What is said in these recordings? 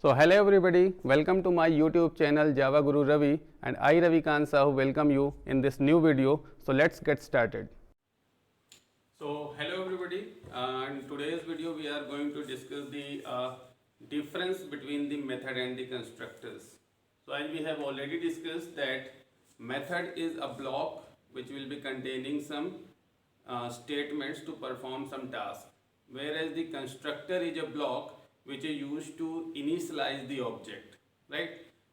So hello everybody, welcome to my YouTube channel Java Guru Ravi, and I Ravi Kansa welcome you in this new video. So let's get started. So hello everybody, in today's video we are going to discuss the difference between the method and the constructors. So as we have already discussed that method is a block which will be containing some statements to perform some task, whereas the constructor is a block which is used to initialize the object, right?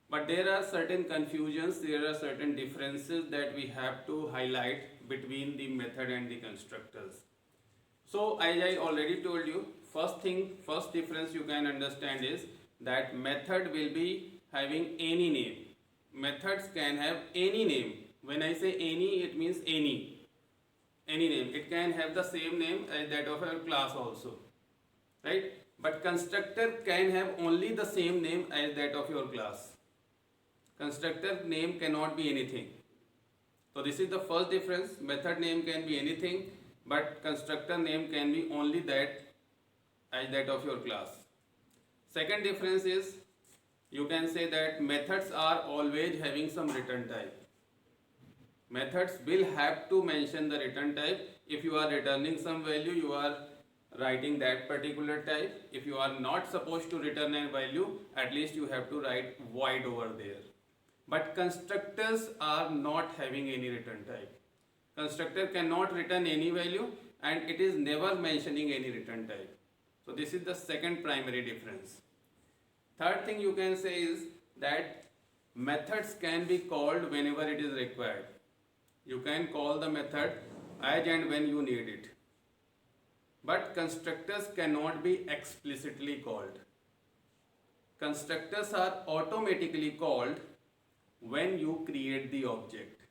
But there are certain confusions, there are certain differences that we have to highlight between the method and the constructors. So as I already told you, first difference you can understand is that method will be having any name. Methods can have any name. When I say any, it means any name. It can have the same name as that of a class also, right? But constructor can have only the same name as that of your class. Constructor name cannot be anything. So this is the first difference. Method name can be anything, but constructor name can be only that as that of your class. Second difference is you can say that methods are always having some return type. Methods will have to mention the return type. If you are returning some value, you are writing that particular type. If you are not supposed to return a value, at least you have to write void over there. But constructors are not having any return type. Constructor cannot return any value and it is never mentioning any return type. So this is the second primary difference. Third thing you can say is that methods can be called whenever it is required. You can call the method as and when you need it. But constructors cannot be explicitly called. Constructors are automatically called when you create the object.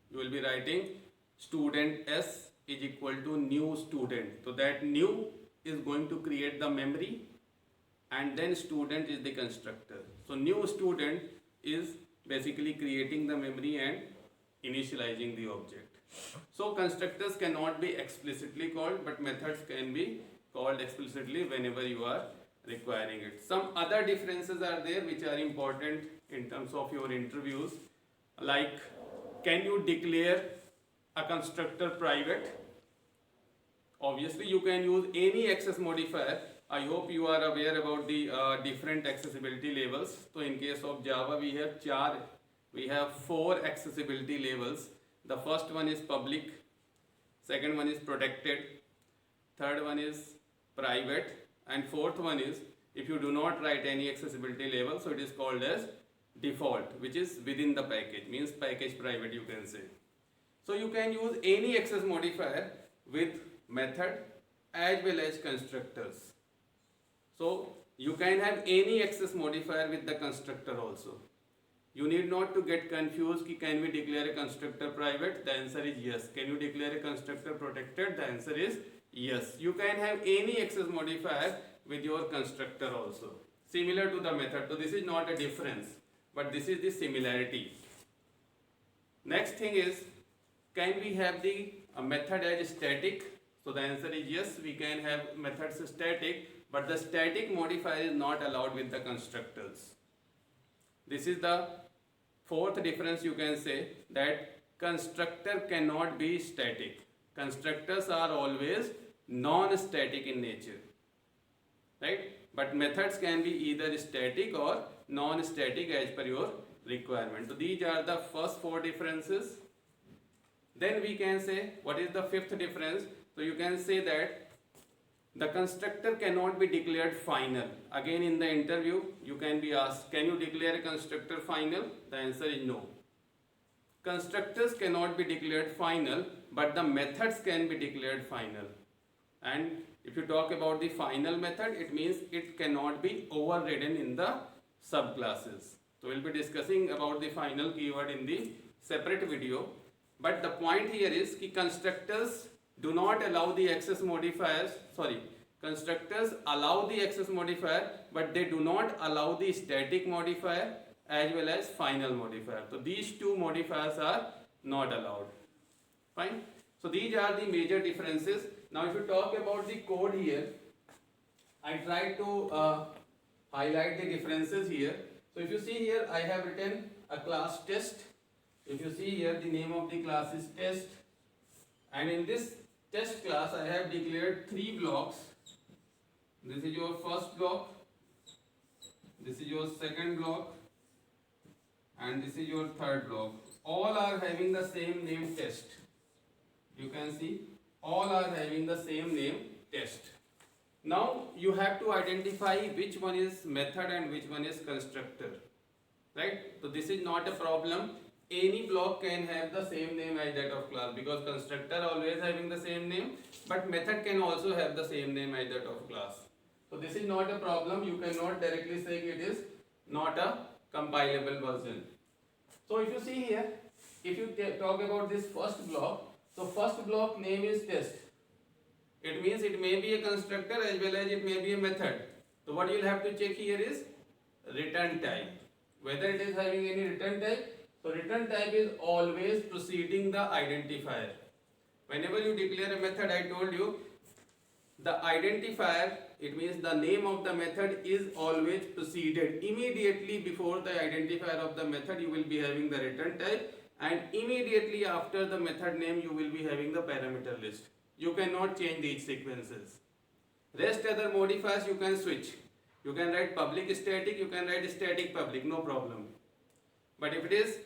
You will be writing student S is equal to new student. So that new is going to create the memory and then student is the constructor. So new student is basically creating the memory and initializing the object. So constructors cannot be explicitly called, but methods can be called explicitly whenever you are requiring it. Some other differences are there which are important in terms of your interviews, like can you declare a constructor private? Obviously you can use any access modifier. I hope you are aware about the different accessibility levels. So in case of Java we have four accessibility levels. The first one is public, second one is protected, third one is private, and fourth one is if you do not write any accessibility level, so it is called as default, which is within the package, means package private you can say. So you can use any access modifier with method as well as constructors. So you can have any access modifier with the constructor also. You need not to get confused ki can we declare a constructor private? The answer is yes. Can you declare a constructor protected? The answer is yes. You can have any access modifier with your constructor also, similar to the method. So this is not a difference, but this is the similarity. Next thing is, can we have the method as static? So the answer is yes, we can have methods static, but the static modifier is not allowed with the constructors. This is the fourth difference you can say, that constructor cannot be static. Constructors are always non-static in nature, right? But methods can be either static or non-static as per your requirement. So these are the first four differences. Then we can say what is the fifth difference. So you can say that the constructor cannot be declared final. Again in the interview you can be asked, can you declare a constructor final? The answer is no. Constructors cannot be declared final, but the methods can be declared final. And if you talk about the final method, it means it cannot be overridden in the subclasses. So we'll be discussing about the final keyword in the separate video. But the point here is that constructors do not allow the access modifiers, constructors allow the access modifier, but they do not allow the static modifier as well as final modifier. So these two modifiers are not allowed. Fine. So these are the major differences. Now if you talk about the code here, I try to highlight the differences here. So if you see here, I have written a class test. If you see here, the name of the class is test, and in this test class I have declared 3 blocks. This is your first block, this is your second block, and this is your third block. All are having the same name test. You can see all are having the same name test. Now you have to identify which one is method and which one is constructor, right? So this is not a problem. Any block can have the same name as that of class, because constructor always having the same name, but method can also have the same name as that of class. So this is not a problem. You cannot directly say it is not a compilable version. So if you see here, if you talk about this first block, so first block name is test. It means it may be a constructor as well as it may be a method. So what you will have to check here is return type. Whether it is having any return type. So return type is always preceding the identifier. Whenever you declare a method, I told you, the identifier, it means the name of the method, is always preceded. Immediately before the identifier of the method, you will be having the return type, and immediately after the method name, you will be having the parameter list. You cannot change these sequences. Rest other modifiers you can switch. You can write public static, you can write static public, no problem. But if it is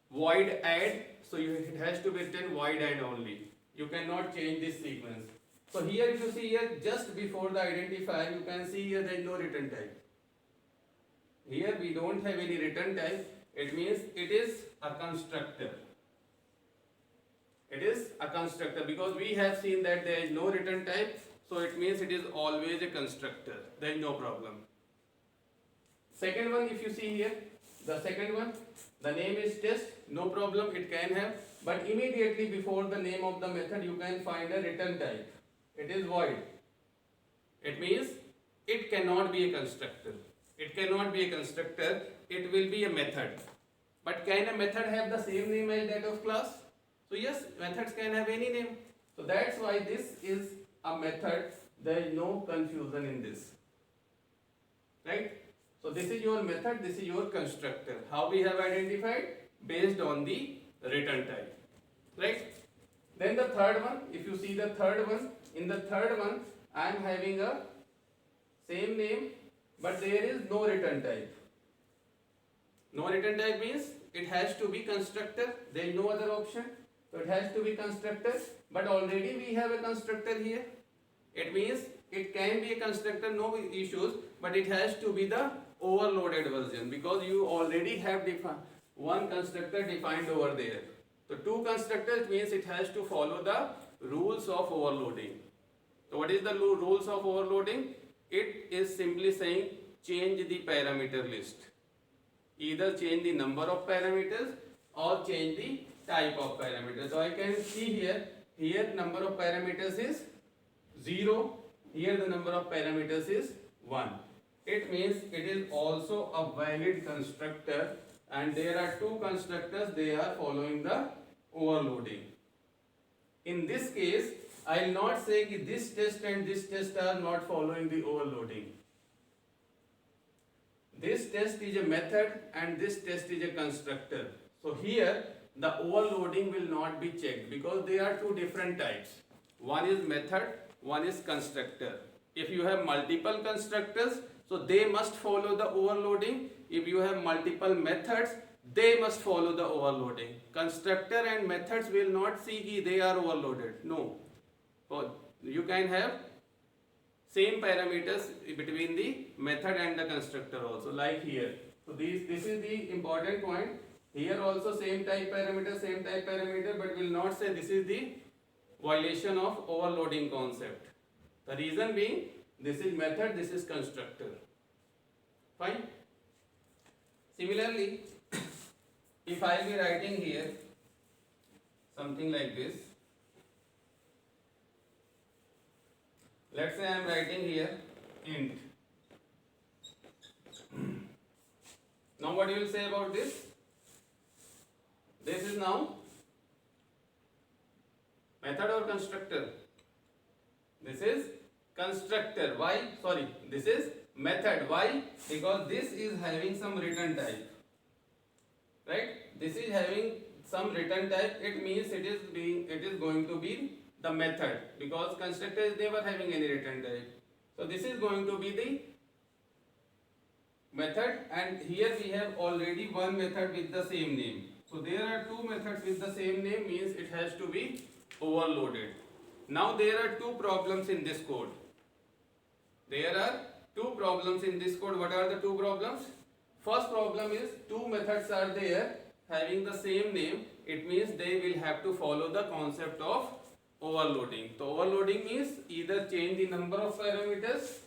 void add, so it has to be written void add only. You cannot change this sequence. So here if you see here, just before the identifier, you can see here there is no return type. Here we don't have any return type. It means it is a constructor. It is a constructor because we have seen that there is no return type. So it means it is always a constructor. There is no problem. Second one, if you see here, the second one, the name is test, no problem, it can have, but immediately before the name of the method you can find a return type. It is void. It means it cannot be a constructor. It cannot be a constructor, it will be a method. But can a method have the same name as that of class? So yes, methods can have any name. So that's why this is a method, there is no confusion in this. Right? So this is your method, this is your constructor. How we have identified? Based on the return type. Right? Then the third one, if you see the third one, in the third one I am having a same name, but there is no return type. No return type means it has to be constructor, there is no other option. So it has to be constructor, but already we have a constructor here. It means it can be a constructor, no issues, but it has to be the overloaded version because you already have one constructor defined over there. So two constructors means it has to follow the rules of overloading. So what is the rules of overloading? It is simply saying change the parameter list. Either change the number of parameters or change the type of parameters. So I can see here number of parameters is 0, here the number of parameters is 1. It means it is also a valid constructor, and there are two constructors, they are following the overloading. In this case, I will not say that this test and this test are not following the overloading. This test is a method and this test is a constructor. So here the overloading will not be checked because they are two different types. One is method, one is constructor. If you have multiple constructors, so they must follow the overloading. If you have multiple methods, they must follow the overloading. Constructor and methods will not see that they are overloaded. No. So you can have same parameters between the method and the constructor also, like here. So this is the important point. Here also same type parameter, but will not say this is the violation of overloading concept. The reason being, this is method, this is constructor. Fine. Similarly, if I will be writing here something like this, let's say I am writing here int. Now what you will say about this? This is now method or constructor? This is constructor. Why? Sorry, this is method. Why? Because this is having some return type, right? This is having some return type. It means it is going to be the method, because constructor is never having any return type. So this is going to be the method, and here we have already one method with the same name. So there are two methods with the same name, means it has to be overloaded. Now there are two problems in this code. There are two problems in this code. What are the two problems? First problem is two methods are there having the same name. It means they will have to follow the concept of overloading. So overloading means either change the number of parameters.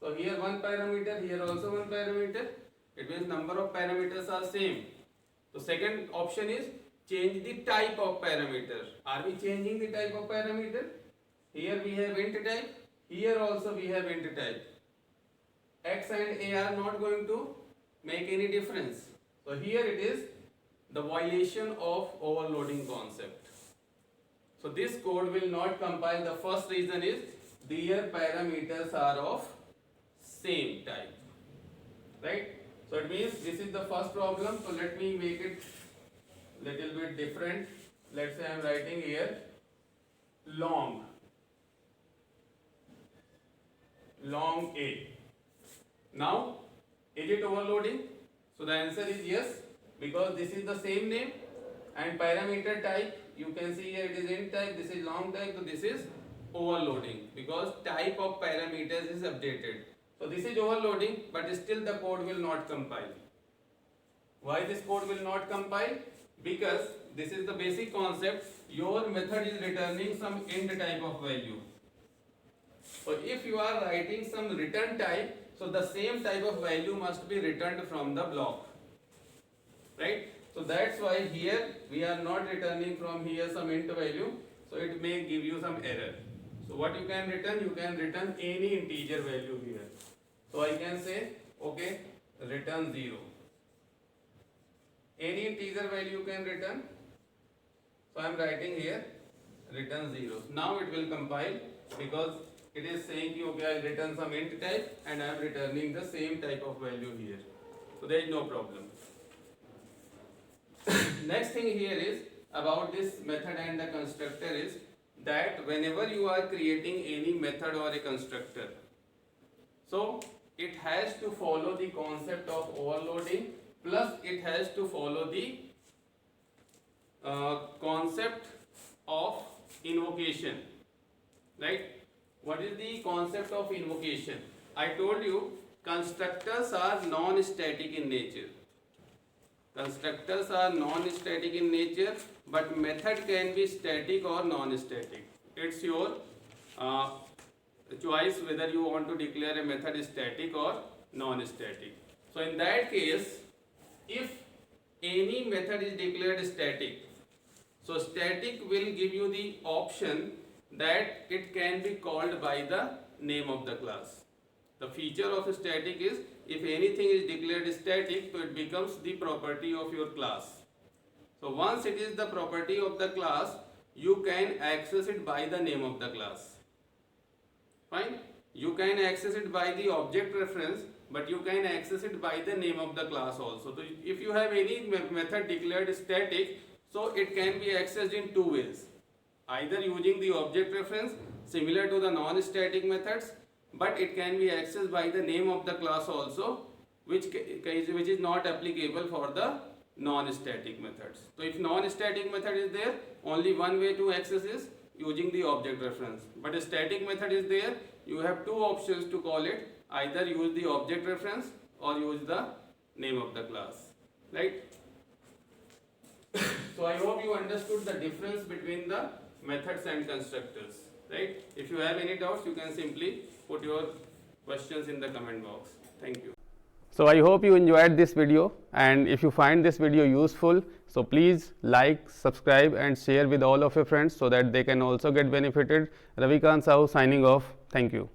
So here one parameter, here also one parameter. It means number of parameters are same. So second option is change the type of parameter. Are we changing the type of parameter? Here we have int type. Here also we have int type. X and A are not going to make any difference. So here it is the violation of overloading concept. So this code will not compile. The first reason is their parameters are of same type, right? So it means this is the first problem. So let me make it little bit different. Let's say I am writing here long A. Now is it overloading? So the answer is yes, because this is the same name and parameter type. You can see here it is int type, this is long type, so this is overloading because type of parameters is updated. So this is overloading, but still the code will not compile. Why this code will not compile? Because this is the basic concept. Your method is returning some int type of value. So if you are writing some return type, so the same type of value must be returned from the block, right? So that's why here we are not returning from here some int value, so it may give you some error. So what you can return? You can return any integer value here. So I can say, okay, return 0. Any integer value you can return. So I am writing here return 0. Now it will compile because it is saying, okay, I will return some int type and I am returning the same type of value here. So there is no problem. Next thing here is about this method and the constructor is that whenever you are creating any method or a constructor, so it has to follow the concept of overloading, plus it has to follow the concept of invocation, right? What is the concept of invocation? I told you constructors are non-static in nature. Constructors are non-static in nature, but method can be static or non-static. It's your choice whether you want to declare a method static or non-static. So in that case, if any method is declared static, so static will give you the option that it can be called by the name of the class. The feature of a static is if anything is declared static, so it becomes the property of your class. So once it is the property of the class, you can access it by the name of the class. Fine? You can access it by the object reference, but you can access it by the name of the class also. So if you have any method declared static, so it can be accessed in two ways. Either using the object reference similar to the non-static methods, but it can be accessed by the name of the class also, which is not applicable for the non-static methods. So if non-static method is there, only one way to access is using the object reference. But a static method is there, you have two options to call it, either use the object reference or use the name of the class, right? So I hope you understood the difference between the methods and constructors, right? If you have any doubts, you can simply put your questions in the comment box. Thank you. So I hope you enjoyed this video, and if you find this video useful, so please like, subscribe and share with all of your friends so that they can also get benefited. Ravikant Sahu signing off. Thank you.